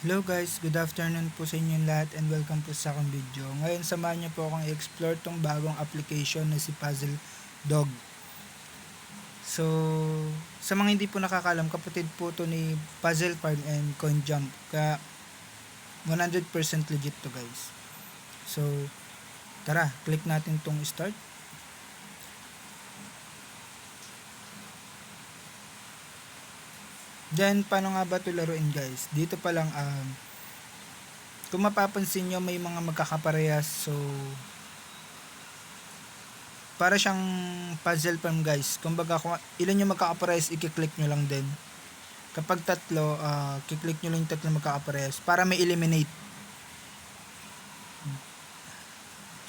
Hello guys, good afternoon po sa inyong lahat and welcome po sa akong video. Ngayon samahan niyo po akong i-explore tong bagong application na si Puzzle Dog. So, sa mga hindi po nakakalam, kapatid po to ni Puzzle Farm and CoinJump. Kaya 100% legit to guys. So, tara, click natin tong start. Then, paano nga ba ito laruin guys? Dito pa lang, kung mapapansin nyo, may mga magkakaparehas. So, para siyang puzzle farm guys. Kumbaga, kung ilan yung magkakaparehas, i-click nyo lang din. Kapag tatlo, kiklik nyo lang yung tatlo magkakaparehas para may eliminate.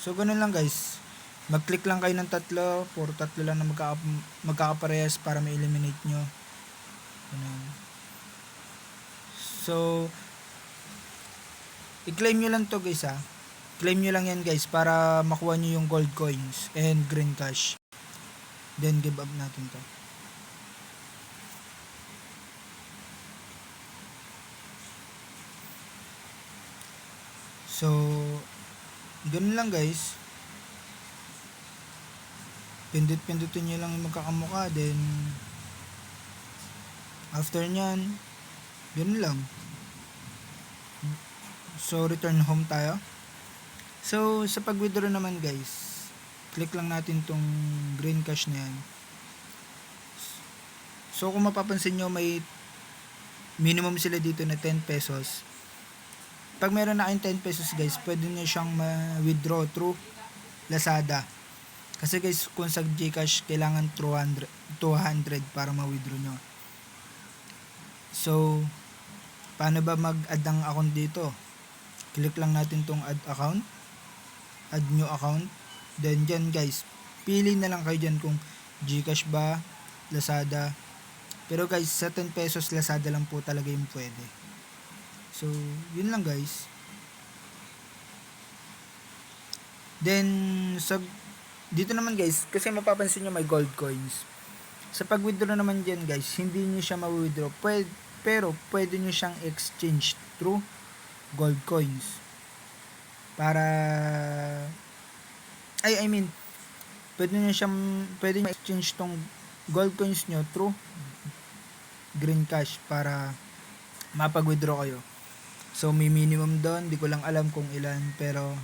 So, ganun lang guys. Mag-click lang kayo ng tatlo, puro tatlo lang na magkakaparehas para may eliminate nyo. So, i-claim nyo lang to guys ha. Claim nyo lang yan guys para makuha nyo yung gold coins and green cash. Then give up natin to. So, ganun lang guys. Pindut-pindutin nyo lang yung magkakamukha. Then, after nyan, ganun lang. So, return home tayo. So, sa pag-withdraw naman guys, click lang natin tong green cash na yan. So, kung mapapansin nyo, may minimum sila dito na 10 pesos. Pag meron na kayong 10 pesos guys, pwede nyo siyang ma-withdraw through Lazada. Kasi guys, kung sa Gcash, kailangan 200 para ma-withdraw nyo. So, paano ba mag-add ng account dito? Click lang natin tong add account. Add new account. Then dyan guys, pili na lang kayo dyan kung Gcash ba, Lazada. Pero guys, sa 10 pesos Lazada lang po talaga yung pwede. So, yun lang guys. Then, dito naman guys, kasi mapapansin nyo may gold coins. Sa pag-withdraw naman dyan guys, hindi nyo siya ma-withdraw. Pero pwede nyo siyang exchange through gold coins. Para pwede nyo exchange tong gold coins nyo through green cash para mapag-withdraw kayo. So may minimum doon, di ko lang alam kung ilan, pero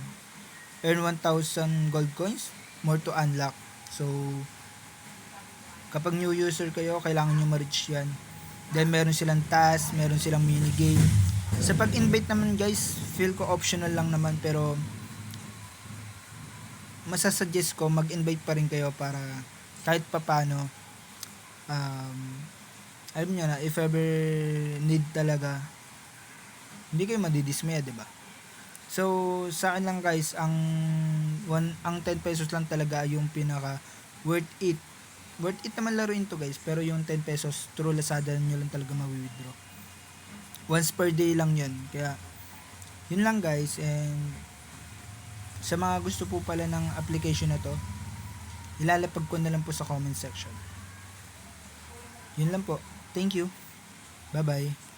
earn 1,000 gold coins, more to unlock. So kapag new user kayo, kailangan nyo ma-reach yan. Then meron silang task, meron silang minigame. Sa pag-invite naman guys, feel ko optional lang naman, pero masasuggest ko mag-invite pa rin kayo para kahit papano alam nyo na, if ever need talaga, hindi kayo madidismaya, diba? So, sa akin lang guys, ang 10 pesos lang talaga yung pinaka worth it. Worth it naman laruin to guys, pero yung 10 pesos through Lazada nyo lang talaga ma-withdraw. Once per day lang yun. Kaya, yun lang guys. And, sa mga gusto po pala ng application na to, ilalapag ko na lang po sa comment section. Yun lang po. Thank you. Bye-bye.